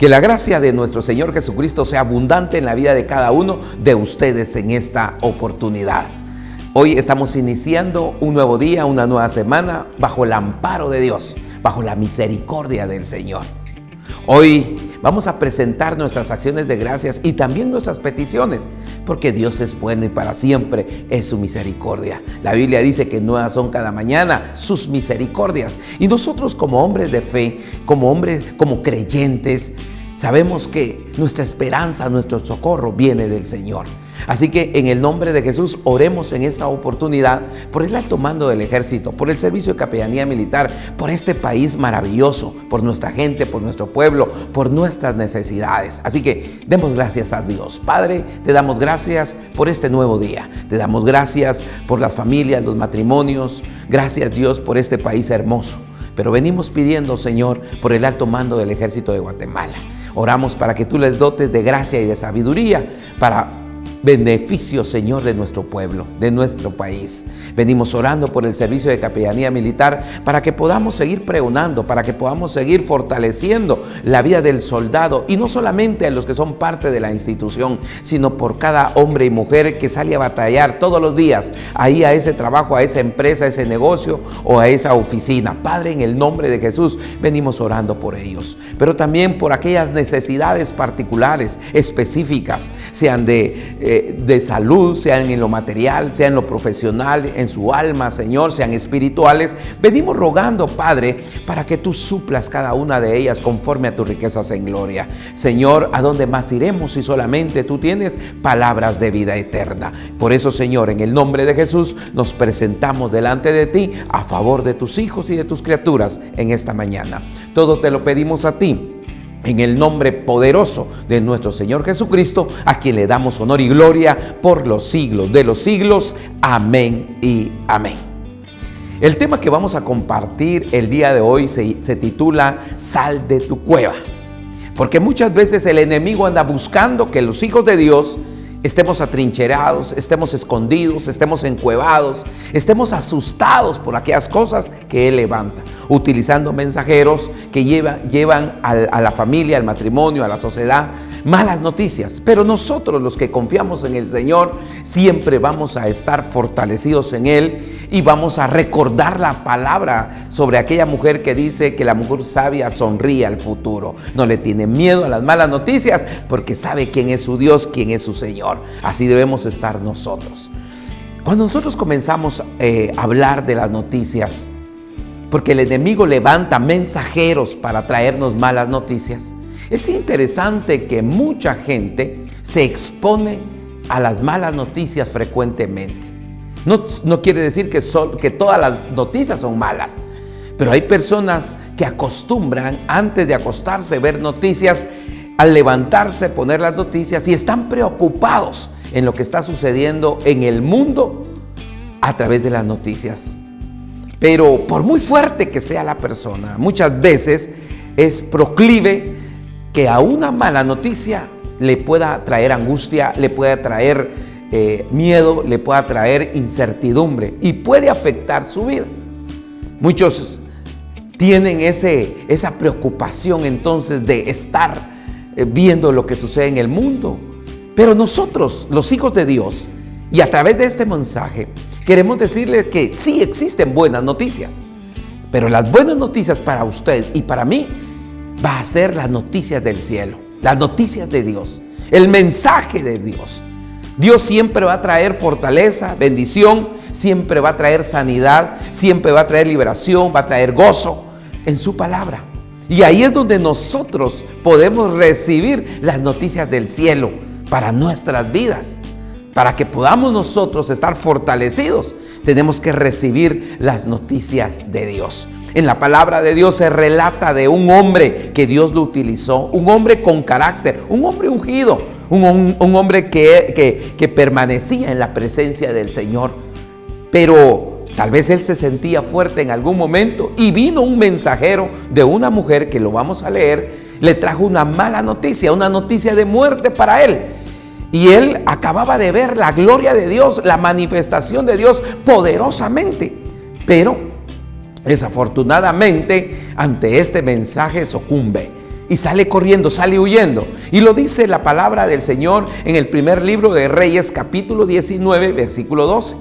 Que la gracia de nuestro Señor Jesucristo sea abundante en la vida de cada uno de ustedes en esta oportunidad. Hoy estamos iniciando un nuevo día, una nueva semana, bajo el amparo de Dios, bajo la misericordia del Señor. Hoy vamos a presentar nuestras acciones de gracias y también nuestras peticiones, porque Dios es bueno y para siempre es su misericordia. La Biblia dice que nuevas son cada mañana sus misericordias. Y nosotros como hombres de fe, como creyentes, sabemos que nuestra esperanza, nuestro socorro viene del Señor. Así que en el nombre de Jesús oremos en esta oportunidad por el alto mando del ejército, por el servicio de capellanía militar, por este país maravilloso, por nuestra gente, por nuestro pueblo, por nuestras necesidades. Así que demos gracias a Dios. Padre, te damos gracias por este nuevo día. Te damos gracias por las familias, los matrimonios. Gracias, Dios, por este país hermoso. Pero venimos pidiendo, Señor, por el alto mando del ejército de Guatemala. Oramos para que tú les dotes de gracia y de sabiduría para beneficio, Señor, de nuestro pueblo, de nuestro país. Venimos orando por el servicio de capellanía militar para que podamos seguir pregonando, para que podamos seguir fortaleciendo la vida del soldado, y no solamente a los que son parte de la institución, sino por cada hombre y mujer que sale a batallar todos los días ahí a ese trabajo, a esa empresa, a ese negocio o a esa oficina. Padre, en el nombre de Jesús venimos orando por ellos, pero también por aquellas necesidades particulares, específicas, sean de salud, sean en lo material, sean en lo profesional, en su alma, Señor, sean espirituales. Venimos rogando, Padre, para que tú suplas cada una de ellas conforme a tus riquezas en gloria. Señor, ¿a dónde más iremos si solamente tú tienes palabras de vida eterna? Por eso, Señor, en el nombre de Jesús nos presentamos delante de ti a favor de tus hijos y de tus criaturas en esta mañana. Todo te lo pedimos a ti, en el nombre poderoso de nuestro Señor Jesucristo, a quien le damos honor y gloria por los siglos de los siglos. Amén y amén. El tema que vamos a compartir el día de hoy se titula Sal de tu cueva. Porque muchas veces el enemigo anda buscando que los hijos de Dios estemos atrincherados, estemos escondidos, estemos encuevados, estemos asustados por aquellas cosas que Él levanta, utilizando mensajeros que llevan a la familia, al matrimonio, a la sociedad, malas noticias. Pero nosotros, los que confiamos en el Señor, siempre vamos a estar fortalecidos en Él y vamos a recordar la palabra sobre aquella mujer que dice que la mujer sabia sonríe al futuro. No le tiene miedo a las malas noticias porque sabe quién es su Dios, quién es su Señor. Así debemos estar nosotros. Cuando nosotros comenzamos a hablar de las noticias, porque el enemigo levanta mensajeros para traernos malas noticias, es interesante que mucha gente se expone a las malas noticias frecuentemente. No quiere decir que todas las noticias son malas, pero hay personas que acostumbran antes de acostarse ver noticias, al levantarse, poner las noticias, y están preocupados en lo que está sucediendo en el mundo a través de las noticias. Pero por muy fuerte que sea la persona, muchas veces es proclive que a una mala noticia le pueda traer angustia, le pueda traer miedo, le pueda traer incertidumbre y puede afectar su vida. Muchos tienen esa preocupación entonces de estar viendo lo que sucede en el mundo. Pero nosotros, los hijos de Dios, y a través de este mensaje, queremos decirles que sí existen buenas noticias, pero las buenas noticias para usted y para mí va a ser las noticias del cielo, las noticias de Dios, el mensaje de Dios. Dios siempre va a traer fortaleza, bendición, siempre va a traer sanidad, siempre va a traer liberación, va a traer gozo en su palabra. Y ahí es donde nosotros podemos recibir las noticias del cielo para nuestras vidas. Para que podamos nosotros estar fortalecidos, tenemos que recibir las noticias de Dios. En la palabra de Dios se relata de un hombre que Dios lo utilizó, un hombre con carácter, un hombre ungido, un hombre que permanecía en la presencia del Señor. Pero tal vez él se sentía fuerte en algún momento y vino un mensajero de una mujer que lo vamos a leer, le trajo una mala noticia, una noticia de muerte para él. Y él acababa de ver la gloria de Dios, la manifestación de Dios poderosamente. Pero desafortunadamente ante este mensaje sucumbe y sale corriendo, sale huyendo. Y lo dice la palabra del Señor en el primer libro de Reyes, capítulo 19, versículo 12.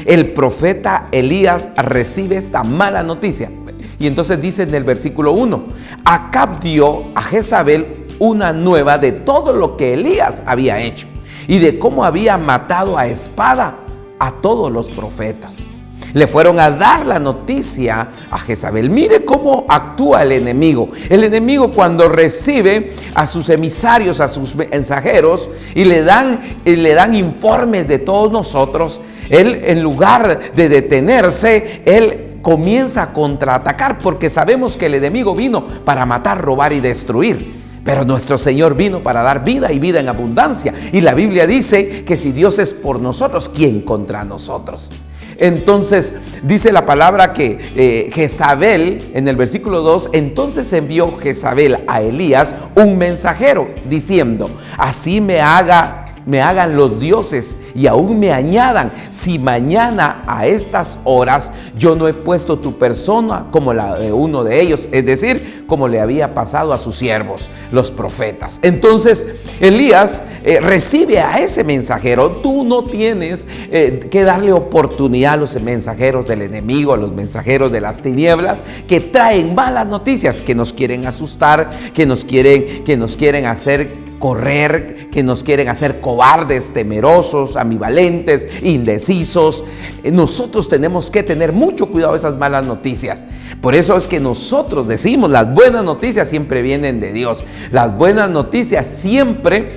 El profeta Elías recibe esta mala noticia. Y entonces dice en el versículo 1, Acab dio a Jezabel una nueva de todo lo que Elías había hecho y de cómo había matado a espada a todos los profetas. Le fueron a dar la noticia a Jezabel. Mire cómo actúa el enemigo. El enemigo, cuando recibe a sus emisarios, a sus mensajeros, y le dan informes de todos nosotros, él, en lugar de detenerse, él comienza a contraatacar, porque sabemos que el enemigo vino para matar, robar y destruir. Pero nuestro Señor vino para dar vida y vida en abundancia. Y la Biblia dice que si Dios es por nosotros, ¿quién contra nosotros? Entonces dice la palabra que Jezabel, en el versículo 2, entonces envió Jezabel a Elías un mensajero diciendo, así me hagan los dioses y aún me añadan, si mañana a estas horas yo no he puesto tu persona como la de uno de ellos, es decir, como le había pasado a sus siervos, los profetas. Entonces Elías recibe a ese mensajero. Tú no tienes que darle oportunidad a los mensajeros del enemigo, a los mensajeros de las tinieblas, que traen malas noticias, que nos quieren asustar, que nos quieren hacer correr, que nos quieren hacer cobardes, temerosos, ambivalentes, indecisos. Nosotros tenemos que tener mucho cuidado de esas malas noticias. Por eso es que nosotros decimos, las buenas noticias siempre vienen de Dios. Las buenas noticias siempre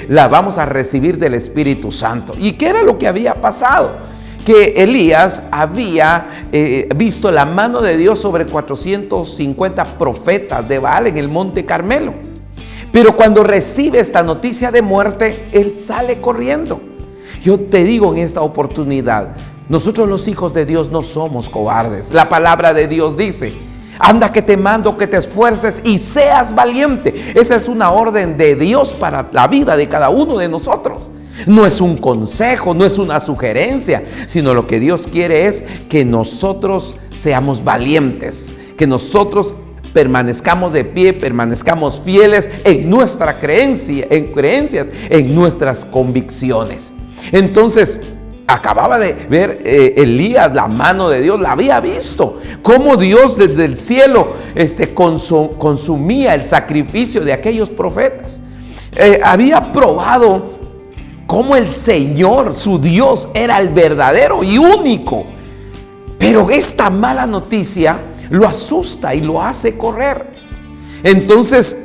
las vamos a recibir del Espíritu Santo. ¿Y qué era lo que había pasado? Que Elías había visto la mano de Dios sobre 450 profetas de Baal en el monte Carmelo. Pero cuando recibe esta noticia de muerte, él sale corriendo. Yo te digo en esta oportunidad, nosotros los hijos de Dios no somos cobardes. La palabra de Dios dice, anda que te mando que te esfuerces y seas valiente. Esa es una orden de Dios para la vida de cada uno de nosotros. No es un consejo, no es una sugerencia, sino lo que Dios quiere es que nosotros seamos valientes, que nosotros permanezcamos de pie, permanezcamos fieles en nuestra creencia, en creencias, en nuestras convicciones. Entonces, acababa de ver Elías la mano de Dios, la había visto, cómo Dios desde el cielo consumía el sacrificio de aquellos profetas. Había probado cómo el Señor, su Dios, era el verdadero y único. Pero esta mala noticia lo asusta y lo hace correr. Entonces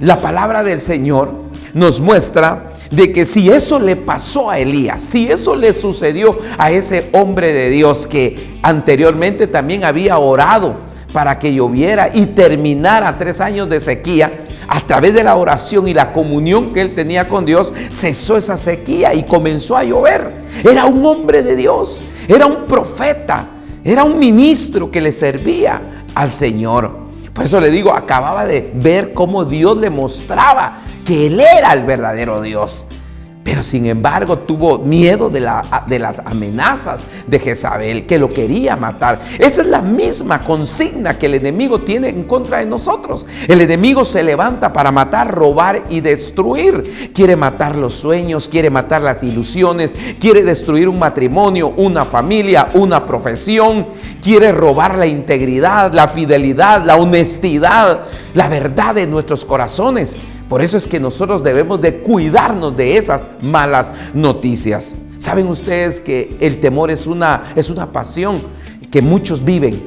la palabra del Señor nos muestra de que si eso le pasó a Elías, si eso le sucedió a ese hombre de Dios que anteriormente también había orado para que lloviera y terminara 3 años de sequía, a través de la oración y la comunión que él tenía con Dios, cesó esa sequía y comenzó a llover. Era un hombre de Dios, era un profeta, era un ministro que le servía al Señor. Por eso le digo, acababa de ver cómo Dios le mostraba que Él era el verdadero Dios. Pero sin embargo tuvo miedo de las amenazas de Jezabel, que lo quería matar. Esa es la misma consigna que el enemigo tiene en contra de nosotros. El enemigo se levanta para matar, robar y destruir. Quiere matar los sueños, quiere matar las ilusiones, quiere destruir un matrimonio, una familia, una profesión. Quiere robar la integridad, la fidelidad, la honestidad, la verdad de nuestros corazones. Por eso es que nosotros debemos de cuidarnos de esas malas noticias. Saben ustedes que el temor es una pasión que muchos viven.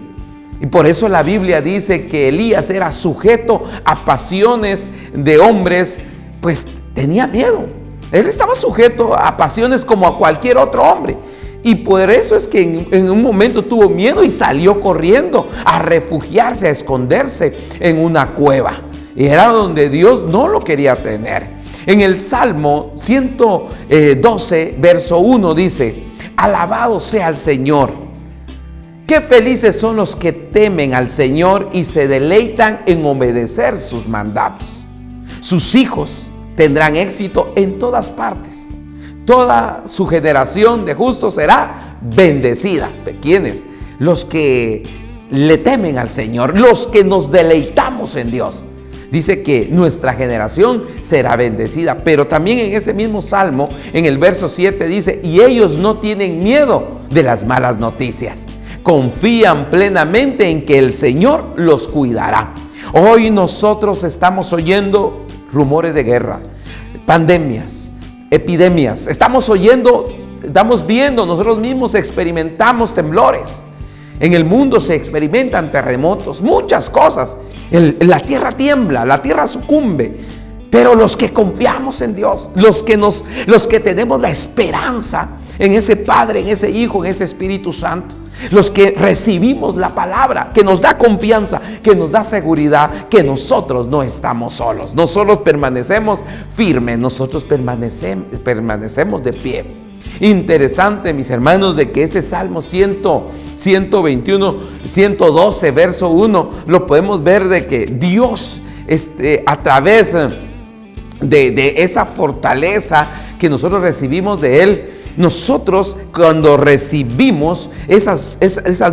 Y por eso la Biblia dice que Elías era sujeto a pasiones de hombres, pues tenía miedo. Él estaba sujeto a pasiones como a cualquier otro hombre. Y por eso es que en un momento tuvo miedo y salió corriendo a refugiarse, a esconderse en una cueva. Y era donde Dios no lo quería tener. En el Salmo 112, verso 1 dice, alabado sea el Señor. Qué felices son los que temen al Señor y se deleitan en obedecer sus mandatos. Sus hijos tendrán éxito en todas partes. Toda su generación de justos será bendecida. ¿Quiénes? Los que le temen al Señor, los que nos deleitamos en Dios. Dice que nuestra generación será bendecida. Pero también en ese mismo salmo, en el verso 7 dice, y ellos no tienen miedo de las malas noticias. Confían plenamente en que el Señor los cuidará. Hoy nosotros estamos oyendo rumores de guerra, pandemias, epidemias. Estamos viendo, nosotros mismos experimentamos temblores. En el mundo se experimentan terremotos, muchas cosas. La tierra tiembla, la tierra sucumbe. Pero los que confiamos en Dios, los que tenemos la esperanza en ese Padre, en ese Hijo, en ese Espíritu Santo, los que recibimos la palabra, que nos da confianza, que nos da seguridad, que nosotros no estamos solos. Nosotros permanecemos firmes, nosotros permanecemos de pie. Interesante, mis hermanos, de que ese Salmo 121, 112, verso 1, lo podemos ver de que Dios, a través de esa fortaleza que nosotros recibimos de Él, nosotros cuando recibimos esas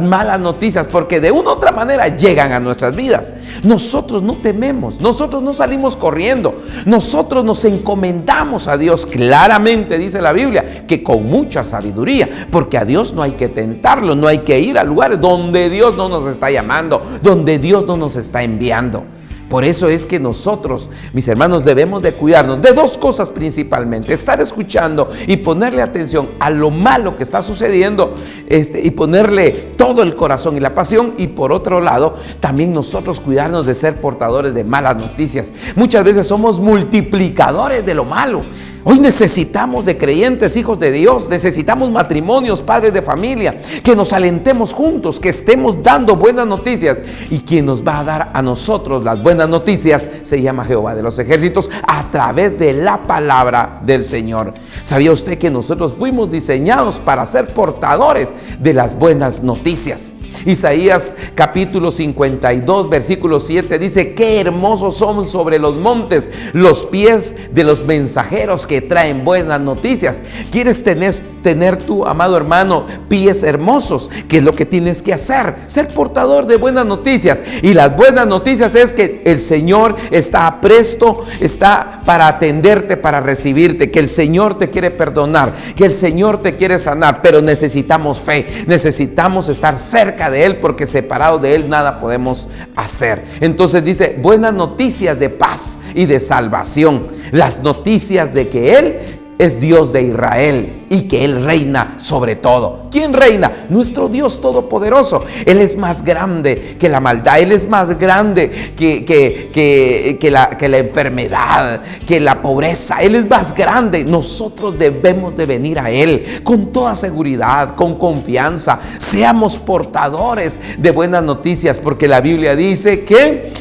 malas noticias, porque de una u otra manera llegan a nuestras vidas, nosotros no tememos, nosotros no salimos corriendo, nosotros nos encomendamos a Dios. Claramente dice la Biblia que con mucha sabiduría, porque a Dios no hay que tentarlo, no hay que ir a lugares donde Dios no nos está llamando, donde Dios no nos está enviando. Por eso es que nosotros, mis hermanos, debemos de cuidarnos de dos cosas principalmente: estar escuchando y ponerle atención a lo malo que está sucediendo, y ponerle todo el corazón y la pasión. Y por otro lado, también nosotros cuidarnos de ser portadores de malas noticias. Muchas veces somos multiplicadores de lo malo. Hoy necesitamos de creyentes, hijos de Dios, necesitamos matrimonios, padres de familia, que nos alentemos juntos, que estemos dando buenas noticias. Y quien nos va a dar a nosotros las buenas noticias se llama Jehová de los ejércitos, a través de la palabra del Señor. ¿Sabía usted que nosotros fuimos diseñados para ser portadores de las buenas noticias? Isaías capítulo 52 versículo 7 dice: qué hermosos son sobre los montes los pies de los mensajeros que traen buenas noticias. ¿Quieres tener tú, amado hermano, pies hermosos? ¿Qué es lo que tienes que hacer? Ser portador de buenas noticias. Y las buenas noticias es que el Señor está presto, está para atenderte, para recibirte, que el Señor te quiere perdonar, que el Señor te quiere sanar. Pero necesitamos fe, necesitamos estar cerca de Él, porque separados de Él nada podemos hacer. Entonces dice: buenas noticias de paz y de salvación. Las noticias de que Él es Dios de Israel y que Él reina sobre todo. ¿Quién reina? Nuestro Dios todopoderoso. Él es más grande que la maldad, Él es más grande que la enfermedad, que la pobreza. Él es más grande. Nosotros debemos de venir a Él con toda seguridad, con confianza. Seamos portadores de buenas noticias, porque la Biblia dice que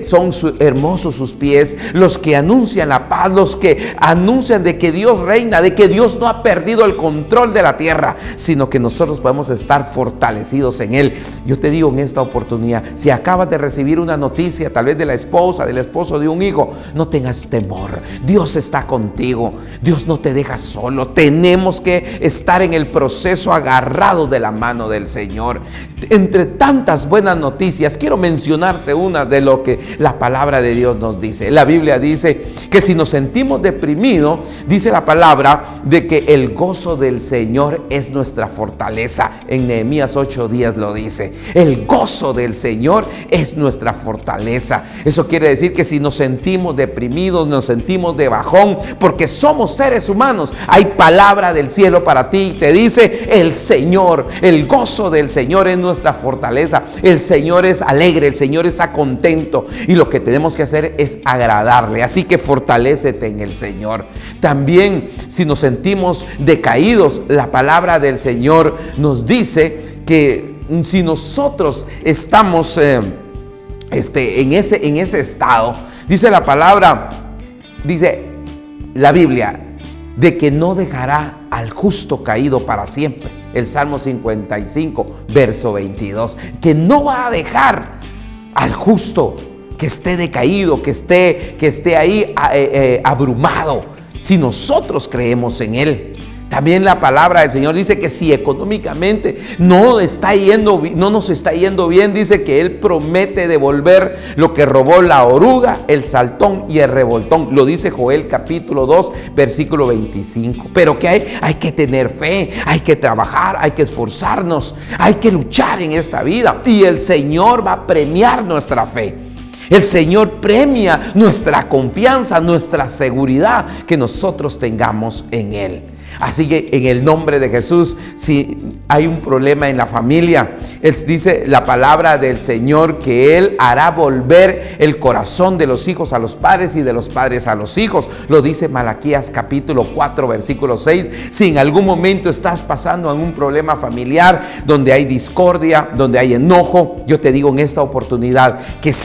son hermosos sus pies, los que anuncian la paz, los que anuncian de que Dios reina, de que Dios no ha perdido el control de la tierra, sino que nosotros podemos estar fortalecidos en Él. Yo te digo en esta oportunidad, si acabas de recibir una noticia, tal vez de la esposa, del esposo, de un hijo, no tengas temor. Dios está contigo, Dios no te deja solo. Tenemos que estar en el proceso agarrados de la mano del Señor. Entre tantas buenas noticias, quiero mencionarte una de lo que la palabra de Dios nos dice. La Biblia dice que si nos sentimos deprimidos, dice la palabra de que el gozo del Señor es nuestra fortaleza. En Nehemías 8:10 lo dice. El gozo del Señor es nuestra fortaleza. Eso quiere decir que si nos sentimos deprimidos, nos sentimos de bajón, porque somos seres humanos, hay palabra del cielo para ti y te dice: el Señor, el gozo del Señor es nuestra fortaleza. El Señor es alegre, el Señor está contento, y lo que tenemos que hacer es agradarle. Así que fortalécete en el Señor. También, si nos sentimos decaídos, la palabra del Señor nos dice que si nosotros estamos en ese estado, dice la palabra, dice la Biblia, de que no dejará al justo caído para siempre. El Salmo 55, verso 22, que no va a dejar al justo que esté decaído, que esté ahí abrumado. Si nosotros creemos en Él, También la palabra del Señor dice que si económicamente no nos está yendo bien, dice que Él promete devolver lo que robó la oruga, el saltón y el revoltón. Lo dice Joel capítulo 2, versículo 25. Pero que hay que tener fe, hay que trabajar, hay que esforzarnos, hay que luchar en esta vida. Y el Señor va a premiar nuestra fe. El Señor premia nuestra confianza, nuestra seguridad que nosotros tengamos en Él. Así que en el nombre de Jesús, si hay un problema en la familia, dice la palabra del Señor que Él hará volver el corazón de los hijos a los padres y de los padres a los hijos. Lo dice Malaquías capítulo 4, versículo 6. Si en algún momento estás pasando en un problema familiar donde hay discordia, donde hay enojo, yo te digo en esta oportunidad que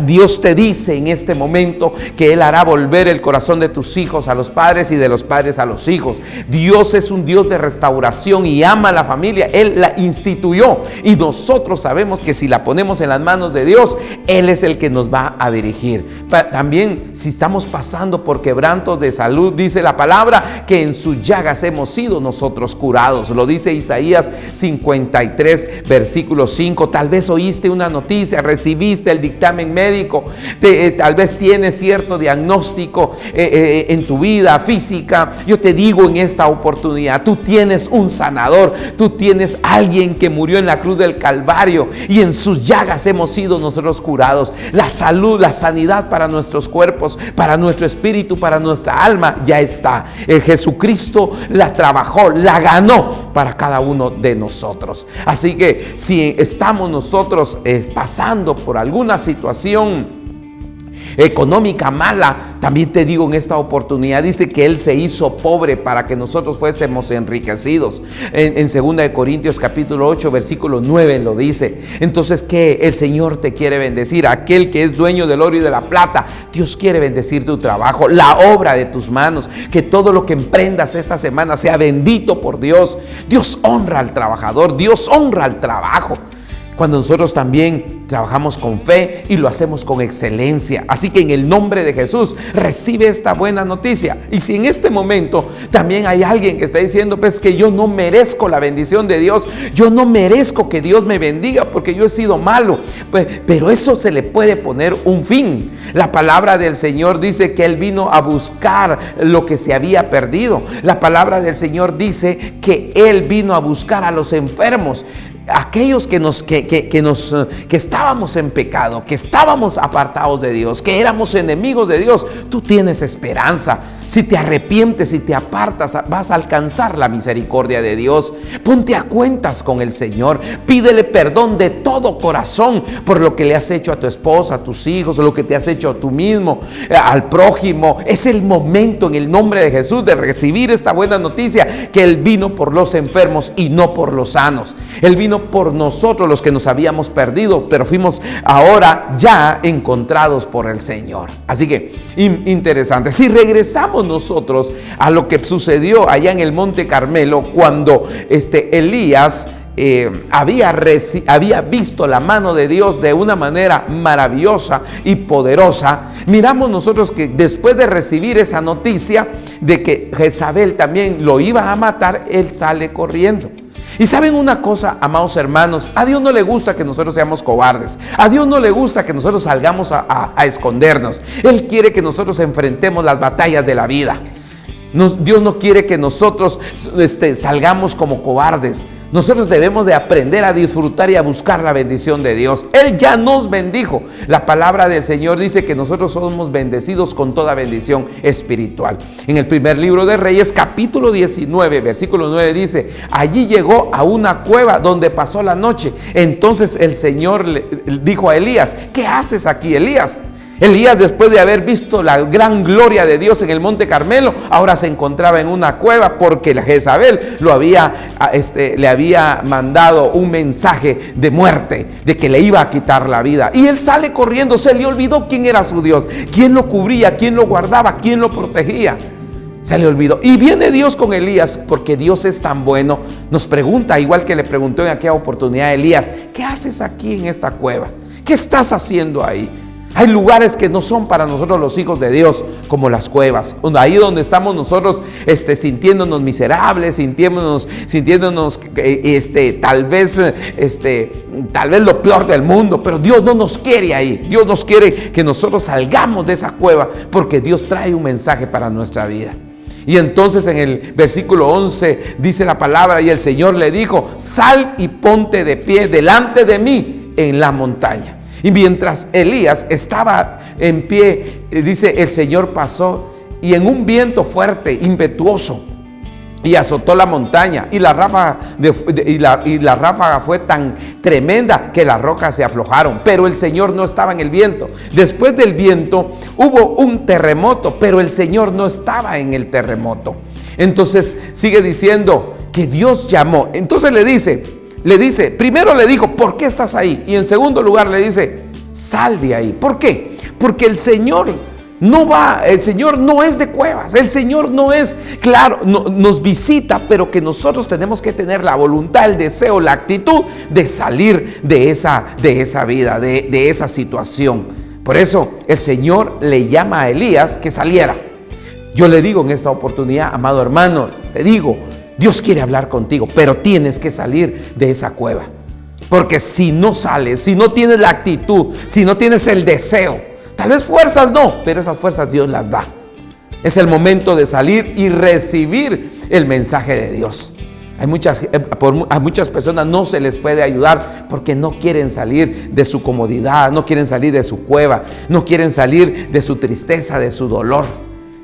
Dios te dice en este momento que Él hará volver el corazón de tus hijos a los padres y de los padres a los hijos. Dios es un Dios de restauración y ama a la familia. Él la instituyó y nosotros sabemos que si la ponemos en las manos de Dios, Él es el que nos va a dirigir. También si estamos pasando por quebrantos de salud, dice la palabra que en sus llagas hemos sido nosotros curados. Lo dice Isaías 53, versículo 5. Tal vez oíste una noticia, recibiste el dictamen médico, tal vez tienes cierto diagnóstico en tu vida física. Yo te digo en esta oportunidad, tú tienes un sanador, tú tienes alguien que murió en la cruz del Calvario y en sus llagas hemos sido nosotros curados. La salud, la sanidad para nuestros cuerpos, para nuestro espíritu, para nuestra alma ya está. Jesucristo la trabajó, la ganó para cada uno de nosotros. Así que si estamos nosotros pasando por alguna situación económica mala, también te digo en esta oportunidad, dice que Él se hizo pobre para que nosotros fuésemos enriquecidos. En 2 Corintios capítulo 8, versículo 9 lo dice. Entonces, ¿qué? El Señor te quiere bendecir. Aquel que es dueño del oro y de la plata, Dios quiere bendecir tu trabajo, la obra de tus manos, que todo lo que emprendas esta semana sea bendito por Dios. Dios honra al trabajador, Dios honra al trabajo. Cuando nosotros también trabajamos con fe y lo hacemos con excelencia. Así que en el nombre de Jesús recibe esta buena noticia. Y si en este momento también hay alguien que está diciendo pues que yo no merezco la bendición de Dios, yo no merezco que Dios me bendiga porque yo he sido malo, pero eso se le puede poner un fin. La palabra del Señor dice que Él vino a buscar lo que se había perdido. La palabra del Señor dice que Él vino a buscar a los enfermos, aquellos que estábamos en pecado, que estábamos apartados de Dios, que éramos enemigos de Dios. Tú tienes esperanza. Si te arrepientes y te apartas, vas a alcanzar la misericordia de Dios. Ponte a cuentas con el Señor. Pídele perdón de todo corazón por lo que le has hecho a tu esposa, a tus hijos, lo que te has hecho a tú mismo, al prójimo. Es el momento en el nombre de Jesús de recibir esta buena noticia, que Él vino por los enfermos y no por los sanos. Él vino por nosotros los que nos habíamos perdido, pero fuimos ahora ya encontrados por el Señor. Así que interesante. Si regresamos nosotros a lo que sucedió allá en el Monte Carmelo, cuando Elías había visto la mano de Dios de una manera maravillosa y poderosa, miramos nosotros que después de recibir esa noticia de que Jezabel también lo iba a matar, él sale corriendo. Y saben una cosa, amados hermanos, a Dios no le gusta que nosotros seamos cobardes. A Dios no le gusta que nosotros salgamos a escondernos. Él quiere que nosotros enfrentemos las batallas de la vida. Dios no quiere que nosotros salgamos como cobardes. Nosotros debemos de aprender a disfrutar y a buscar la bendición de Dios. Él ya nos bendijo. La palabra del Señor dice que nosotros somos bendecidos con toda bendición espiritual. En el primer libro de Reyes, capítulo 19, versículo 9 dice: allí llegó a una cueva donde pasó la noche. Entonces el Señor le dijo a Elías: ¿qué haces aquí, Elías? Elías, después de haber visto la gran gloria de Dios en el Monte Carmelo, ahora se encontraba en una cueva porque la Jezabel le había mandado un mensaje de muerte, de que le iba a quitar la vida. Y él sale corriendo, se le olvidó quién era su Dios, quién lo cubría, quién lo guardaba, quién lo protegía. Se le olvidó. Y viene Dios con Elías, porque Dios es tan bueno. Nos pregunta, igual que le preguntó en aquella oportunidad a Elías: ¿qué haces aquí en esta cueva? ¿Qué estás haciendo ahí? Hay lugares que no son para nosotros los hijos de Dios, como las cuevas, ahí donde estamos nosotros sintiéndonos miserables, sintiéndonos tal vez lo peor del mundo, pero Dios no nos quiere ahí. Dios nos quiere que nosotros salgamos de esa cueva, porque Dios trae un mensaje para nuestra vida. Y entonces en el versículo 11 dice la palabra: y el Señor le dijo, sal y ponte de pie delante de mí en la montaña. Y mientras Elías estaba en pie, dice, el Señor pasó y en un viento fuerte, impetuoso, y azotó la montaña, y la ráfaga fue tan tremenda que las rocas se aflojaron, pero el Señor no estaba en el viento. Después del viento hubo un terremoto, pero el Señor no estaba en el terremoto. Entonces sigue diciendo que Dios llamó. Entonces le dice, primero le dijo, ¿por qué estás ahí? Y en segundo lugar le dice, sal de ahí. ¿Por qué? Porque el Señor no es de cuevas. El Señor no es, claro, nos visita, pero que nosotros tenemos que tener la voluntad, el deseo, la actitud de salir de esa vida, de esa situación. Por eso el Señor le llama a Elías que saliera. Yo le digo en esta oportunidad, amado hermano, te digo, Dios quiere hablar contigo, pero tienes que salir de esa cueva. Porque si no sales, si no tienes la actitud, si no tienes el deseo, tal vez fuerzas no, pero esas fuerzas Dios las da. Es el momento de salir y recibir el mensaje de Dios. A muchas personas no se les puede ayudar porque no quieren salir de su comodidad, no quieren salir de su cueva, no quieren salir de su tristeza, de su dolor.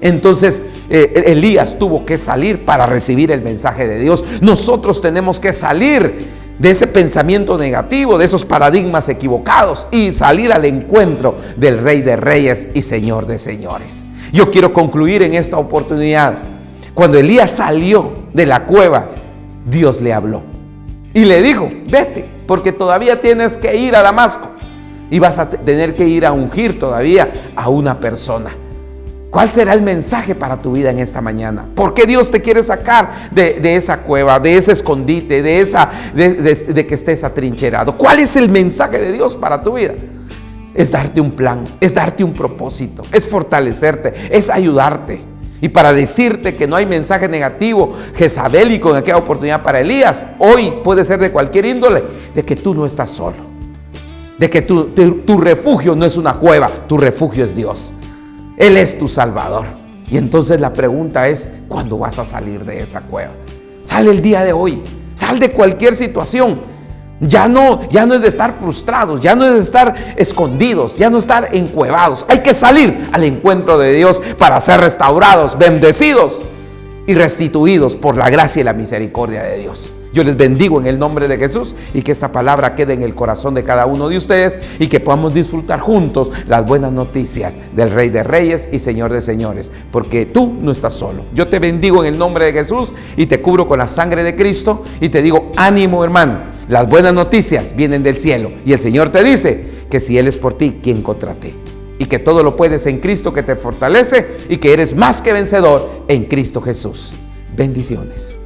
Entonces Elías tuvo que salir para recibir el mensaje de Dios. Nosotros tenemos que salir de ese pensamiento negativo, de esos paradigmas equivocados, y salir al encuentro del Rey de Reyes y Señor de Señores. Yo quiero concluir en esta oportunidad. Cuando Elías salió de la cueva, Dios le habló y le dijo, vete, porque todavía tienes que ir a Damasco y vas a tener que ir a ungir todavía a una persona. ¿Cuál será el mensaje para tu vida en esta mañana? ¿Por qué Dios te quiere sacar de esa cueva, de ese escondite, de que estés atrincherado? ¿Cuál es el mensaje de Dios para tu vida? Es darte un plan, es darte un propósito, es fortalecerte, es ayudarte. Y para decirte que no hay mensaje negativo, jezabélico en aquella oportunidad para Elías, hoy puede ser de cualquier índole, de que tú no estás solo, de que tu refugio no es una cueva, tu refugio es Dios. Él es tu Salvador. Y entonces la pregunta es, ¿cuándo vas a salir de esa cueva? Sale el día de hoy, sal de cualquier situación. Ya no es de estar frustrados, ya no es de estar escondidos, ya no estar encuevados. Hay que salir al encuentro de Dios para ser restaurados, bendecidos y restituidos por la gracia y la misericordia de Dios. Yo les bendigo en el nombre de Jesús, y que esta palabra quede en el corazón de cada uno de ustedes, y que podamos disfrutar juntos las buenas noticias del Rey de Reyes y Señor de Señores, porque tú no estás solo. Yo te bendigo en el nombre de Jesús y te cubro con la sangre de Cristo, y te digo, ánimo hermano, las buenas noticias vienen del cielo, y el Señor te dice que si Él es por ti, ¿quién contra ti? Y que todo lo puedes en Cristo que te fortalece, y que eres más que vencedor en Cristo Jesús. Bendiciones.